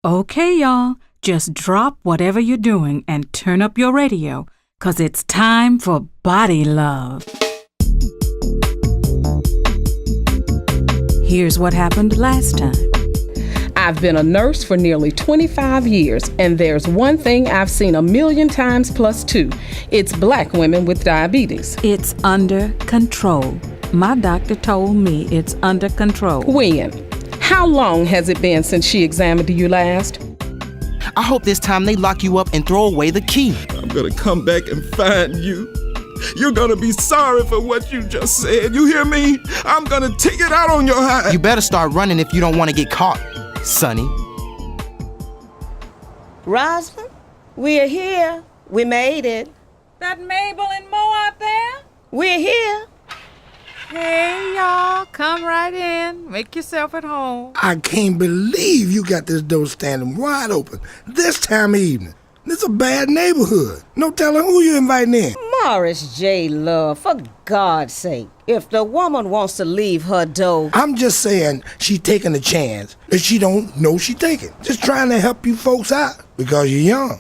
Okay, y'all, just drop whatever you're doing and turn up your radio, 'cause it's time for BodyLove. Here's what happened last time. I've been a nurse for nearly 25 years, and there's one thing I've seen a million times plus two. It's black women with diabetes. It's under control. My doctor told me it's under control. When? How long has it been since she examined you last? I hope this time they lock you up and throw away the key. I'm gonna come back and find you. You're gonna be sorry for what you just said. You hear me? I'm gonna take it out on your hide. You better start running if you don't want to get caught, Sonny. Rosalind, we're here. We made it. That Mabel and Mo out there? We're here. Hey, y'all, come right in. Make yourself at home. I can't believe you got this door standing wide open this time of evening. This is a bad neighborhood. No telling who you're inviting in. Morris J. Love, for God's sake, if the woman wants to leave her door... I'm just saying she's taking a chance that she don't know she's taking. Just trying to help you folks out because you're young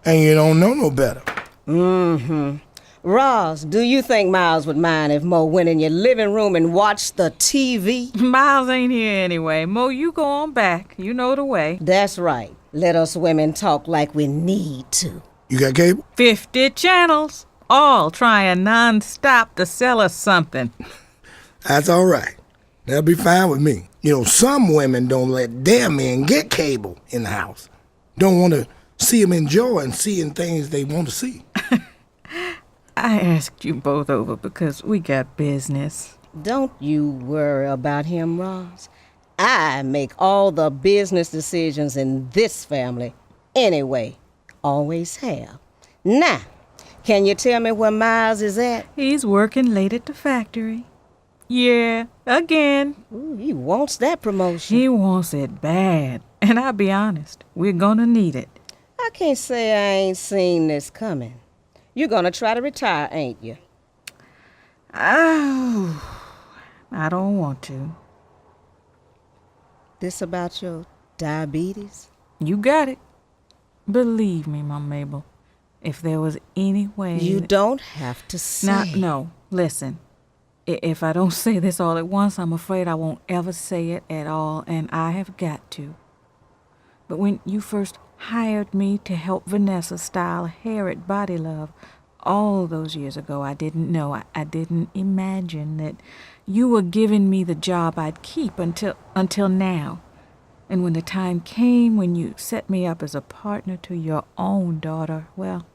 and you don't know no better. Mm-hmm. Ross, do you think Miles would mind if Mo went in your living room and watched the TV? Miles ain't here anyway. Mo, you go on back. You know the way. That's right. Let us women talk like we need to. You got cable? 50 channels, all trying non-stop to sell us something. That's all right. That'll be fine with me. You know, some women don't let their men get cable in the house. Don't want to see them enjoying seeing things they want to see. I asked you both over because we got business. Don't you worry about him, Ross. I make all the business decisions in this family. Anyway, always have. Now, can you tell me where Miles is at? He's working late at the factory. Yeah, again. Ooh, he wants that promotion. He wants it bad. And I'll be honest, we're gonna need it. I can't say I ain't seen this coming. You're gonna try to retire, ain't you? Oh, I don't want to. This about your diabetes? You got it. Believe me, Mom Mabel, if there was any way... You don't have to say. No, listen. If I don't say this all at once, I'm afraid I won't ever say it at all, and I have got to. But when you first hired me to help Vanessa style hair at BodyLove all those years ago, I didn't know, I didn't imagine that you were giving me the job I'd keep until now. And when the time came when you set me up as a partner to your own daughter, well,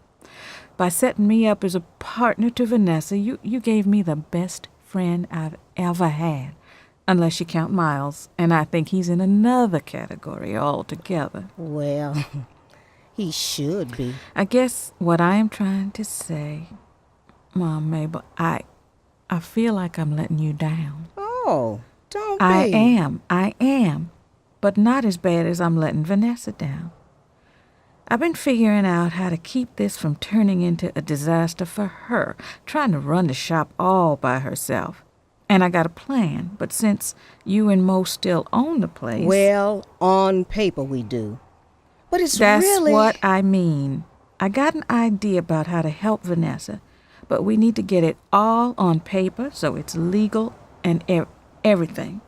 by setting me up as a partner to Vanessa, you gave me the best friend I've ever had. Unless you count Miles, and I think he's in another category altogether. Well, he should be. I guess what I am trying to say, Mom Mabel, I feel like I'm letting you down. Oh, don't be. I am. But not as bad as I'm letting Vanessa down. I've been figuring out how to keep this from turning into a disaster for her, trying to run the shop all by herself. And I got a plan, but since you and Mo still own the place... Well, on paper we do. But That's really... what I mean. I got an idea about how to help Vanessa, but we need to get it all on paper so it's legal and everything.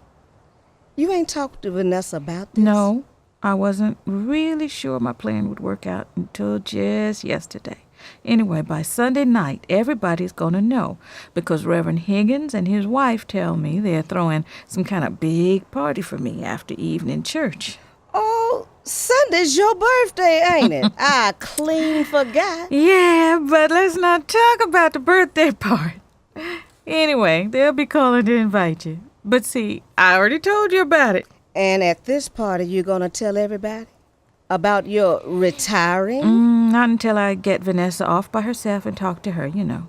You ain't talked to Vanessa about this? No, I wasn't really sure my plan would work out until just yesterday. Anyway, by Sunday night, everybody's going to know, because Reverend Higgins and his wife tell me they're throwing some kind of big party for me after evening church. Oh, Sunday's your birthday, ain't it? I clean forgot. Yeah, but let's not talk about the birthday part. Anyway, they'll be calling to invite you. But see, I already told you about it. And at this party, you're going to tell everybody about your retiring? Not until I get Vanessa off by herself and talk to her, you know.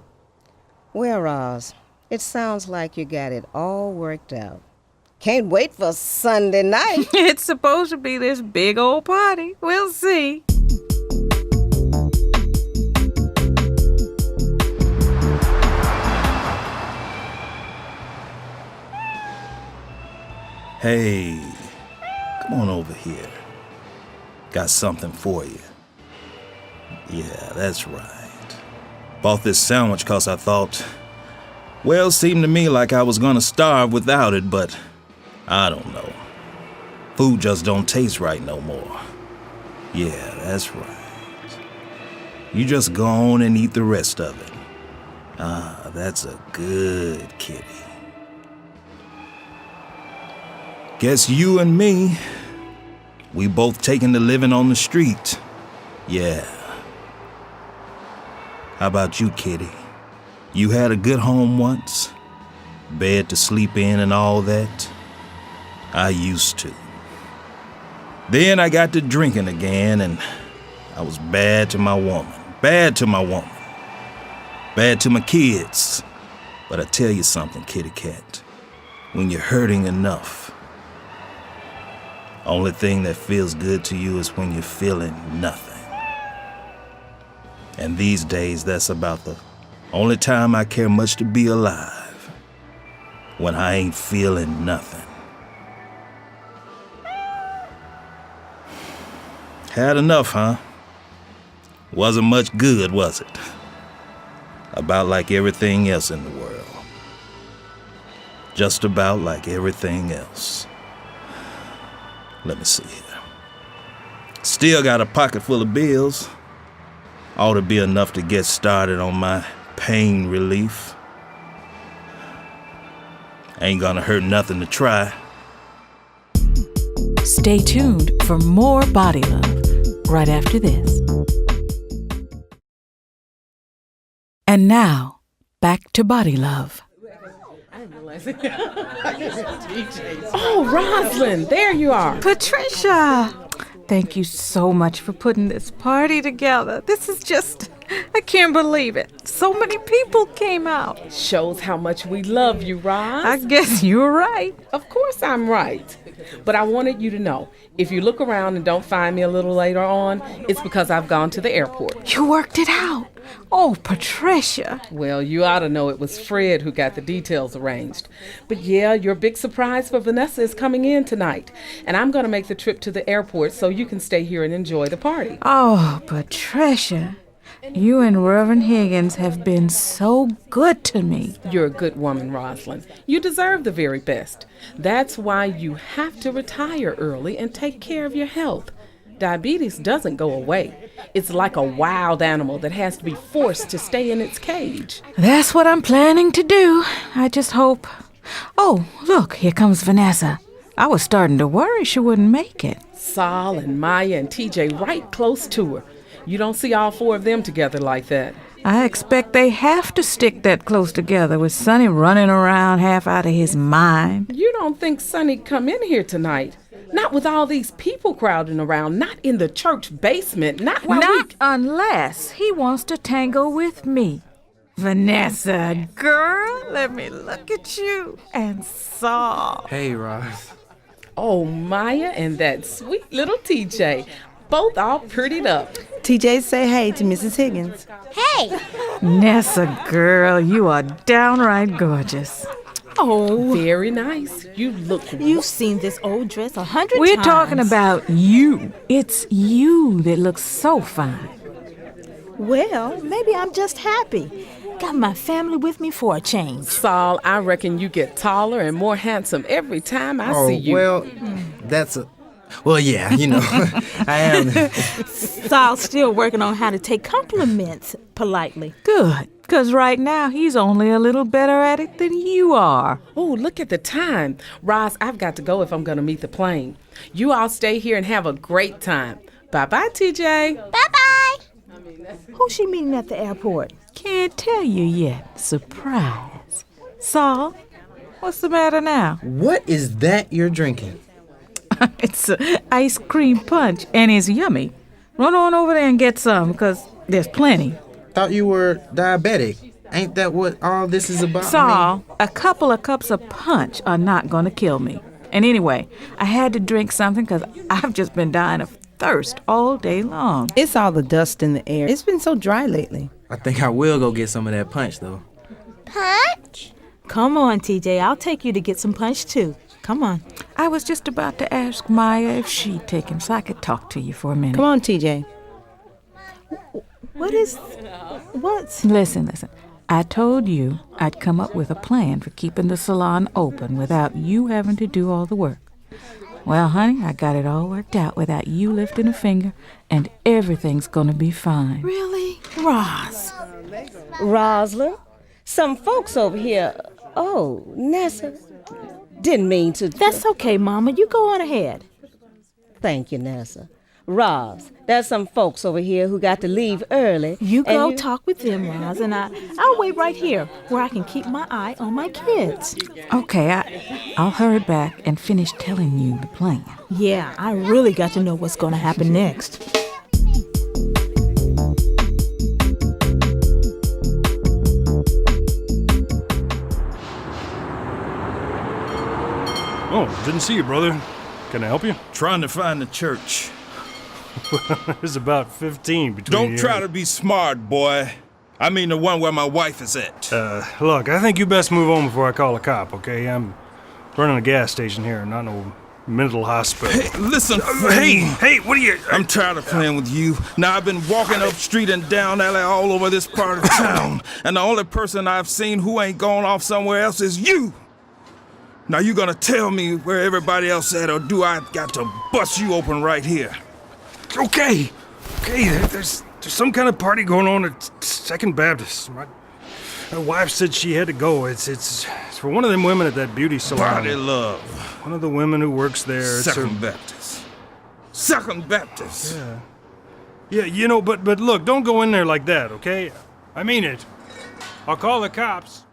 Well, Roz, it sounds like you got it all worked out. Can't wait for Sunday night. It's supposed to be this big old party. We'll see. Hey, come on over here. got something for you. Yeah, that's right. Bought this sandwich 'cause I thought, well, seemed to me like I was gonna starve without it, but I don't know. Food just don't taste right no more. Yeah, that's right. You just go on and eat the rest of it. Ah, that's a good kitty. Guess you and me, we both taking to living on the street. Yeah. How about you, kitty? You had a good home once? Bed to sleep in and all that? I used to. Then I got to drinking again, and I was bad to my woman. Bad to my woman. Bad to my kids. But I tell you something, kitty cat. When you're hurting enough, only thing that feels good to you is when you're feeling nothing. And these days, that's about the only time I care much to be alive. When I ain't feeling nothing. Had enough, huh? Wasn't much good, was it? About like everything else in the world. Just about like everything else. Let me see here. Still got a pocket full of bills. Ought to be enough to get started on my pain relief. Ain't gonna hurt nothing to try. Stay tuned for more Body Love right after this. And now, back to Body Love. Oh, Rosalind, there you are. Patricia! Thank you so much for putting this party together. This is just, I can't believe it. So many people came out. Shows how much we love you, Roz. I guess you're right. Of course I'm right. But I wanted you to know, if you look around and don't find me a little later on, it's because I've gone to the airport. You worked it out. Oh, Patricia. Well, you ought to know it was Fred who got the details arranged. But yeah, your big surprise for Vanessa is coming in tonight. And I'm going to make the trip to the airport so you can stay here and enjoy the party. Oh, Patricia. You and Reverend Higgins have been so good to me. You're a good woman, Rosalind. You deserve the very best. That's why you have to retire early and take care of your health. Diabetes doesn't go away. It's like a wild animal that has to be forced to stay in its cage. That's what I'm planning to do. I just hope... Oh, look, here comes Vanessa. I was starting to worry she wouldn't make it. Sol and Maya and TJ right close to her. You don't see all four of them together like that. I expect they have to stick that close together with Sonny running around half out of his mind. You don't think Sonny'd come in here tonight? Not with all these people crowding around, not in the church basement, not unless he wants to tango with me. Vanessa, girl, let me look at you and Saul. Hey, Roz. Oh, Maya and that sweet little TJ. Both all prettied up. TJ, say hey to Mrs. Higgins. Hey! Nessa, girl, you are downright gorgeous. Oh, Very nice. You look... you've seen this old dress 100 times. We're talking about you. It's you that looks so fine. Well, maybe I'm just happy. Got my family with me for a change. Sol, I reckon you get taller and more handsome every time I see you. Well, that's a... Well, yeah, you know, I am... Sol's still working on how to take compliments politely. Good, because right now he's only a little better at it than you are. Oh, look at the time. Roz, I've got to go if I'm going to meet the plane. You all stay here and have a great time. Bye-bye, TJ. Bye-bye. Who's she meeting at the airport? Can't tell you yet. Surprise. Saul, what's the matter now? What is that you're drinking? It's ice cream punch, and it's yummy. Run on over there and get some, because there's plenty. Thought you were diabetic. Ain't that what all this is about? Saul, a couple of cups of punch are not going to kill me. And anyway, I had to drink something because I've just been dying of thirst all day long. It's all the dust in the air. It's been so dry lately. I think I will go get some of that punch, though. Punch? Come on, TJ. I'll take you to get some punch, too. Come on. I was just about to ask Maya if she'd take him so I could talk to you for a minute. Come on, TJ. What's... Listen. I told you I'd come up with a plan for keeping the salon open without you having to do all the work. Well, honey, I got it all worked out without you lifting a finger, and everything's gonna be fine. Really? Roz. Rosalind, some folks over here... Oh, Nessa, didn't mean to... That's okay, Mama. You go on ahead. Thank you, Nessa. Roz, there's some folks over here who got to leave early. You go talk with them, Roz, and I'll wait right here where I can keep my eye on my kids. Okay, I'll hurry back and finish telling you the plan. Yeah, I really got to know what's going to happen next. Oh, didn't see you, brother. Can I help you? Trying to find the church. There's about 15 between Don't try to be smart, boy. I mean the one where my wife is at. Look, I think you best move on before I call a cop, okay? I'm running a gas station here, not no mental hospital. Hey, listen, hey, what are you... I'm tired of playing with you. Now, I've been walking up street and down alley all over this part of town, and the only person I've seen who ain't gone off somewhere else is you. Now, you gonna tell me where everybody else at, or do I got to bust you open right here? Okay, there's some kind of party going on at Second Baptist. My wife said she had to go. It's for one of them women at that beauty salon. BodyLove. One of the women who works there. Second Baptist. Second Baptist. Yeah, you know, but look, don't go in there like that, okay? I mean it. I'll call the cops.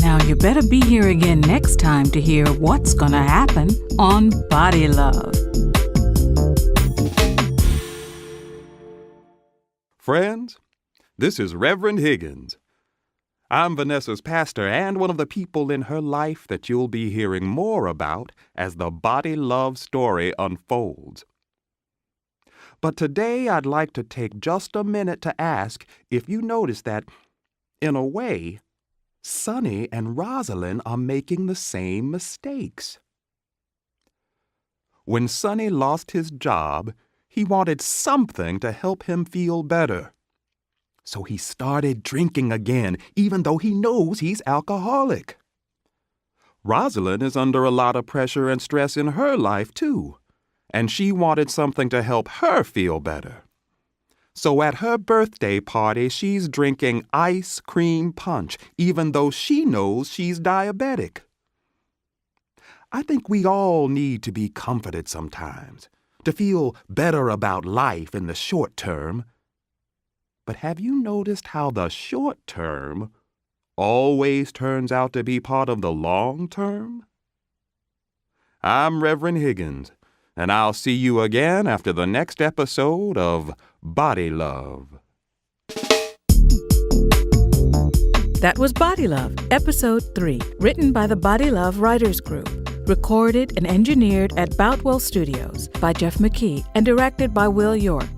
Now you better be here again next time to hear what's gonna happen on BodyLove. Friends, this is Reverend Higgins. I'm Vanessa's pastor and one of the people in her life that you'll be hearing more about as the BodyLove story unfolds. But today I'd like to take just a minute to ask if you notice that, in a way, Sonny and Rosalind are making the same mistakes. When Sonny lost his job, he wanted something to help him feel better. So he started drinking again, even though he knows he's alcoholic. Rosalind is under a lot of pressure and stress in her life, too, and she wanted something to help her feel better. So at her birthday party, she's drinking ice cream punch, even though she knows she's diabetic. I think we all need to be comforted sometimes, to feel better about life in the short term. But have you noticed how the short term always turns out to be part of the long term? I'm Reverend Higgins, and I'll see you again after the next episode of BodyLove. That was BodyLove, Episode 3, written by the BodyLove Writers Group. Recorded and engineered at Boutwell Studios by Jeff McKee and directed by Will York.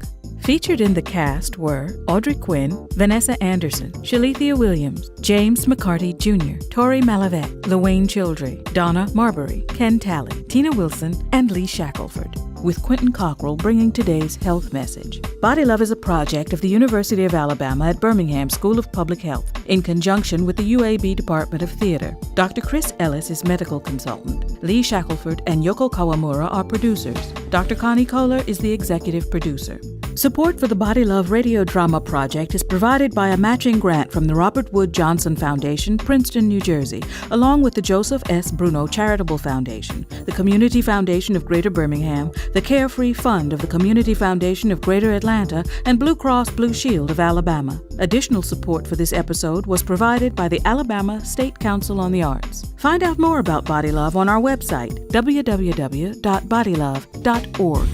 Featured in the cast were Audrey Quinn, Vanessa Anderson, Shalithia Williams, James McCarty Jr., Tori Malavet, LaWayne Childry, Donna Marbury, Ken Talley, Tina Wilson, and Lee Shackelford, with Quentin Cockrell bringing today's health message. BodyLove is a project of the University of Alabama at Birmingham School of Public Health in conjunction with the UAB Department of Theater. Dr. Chris Ellis is medical consultant. Lee Shackelford and Yoko Kawamura are producers. Dr. Connie Kohler is the executive producer. Support for the BodyLove radio drama project is provided by a matching grant from the Robert Wood Johnson Foundation, Princeton, New Jersey, along with the Joseph S. Bruno Charitable Foundation, the Community Foundation of Greater Birmingham, the Carefree Fund of the Community Foundation of Greater Atlanta, and Blue Cross Blue Shield of Alabama. Additional support for this episode was provided by the Alabama State Council on the Arts. Find out more about BodyLove on our website, www.bodylove.org.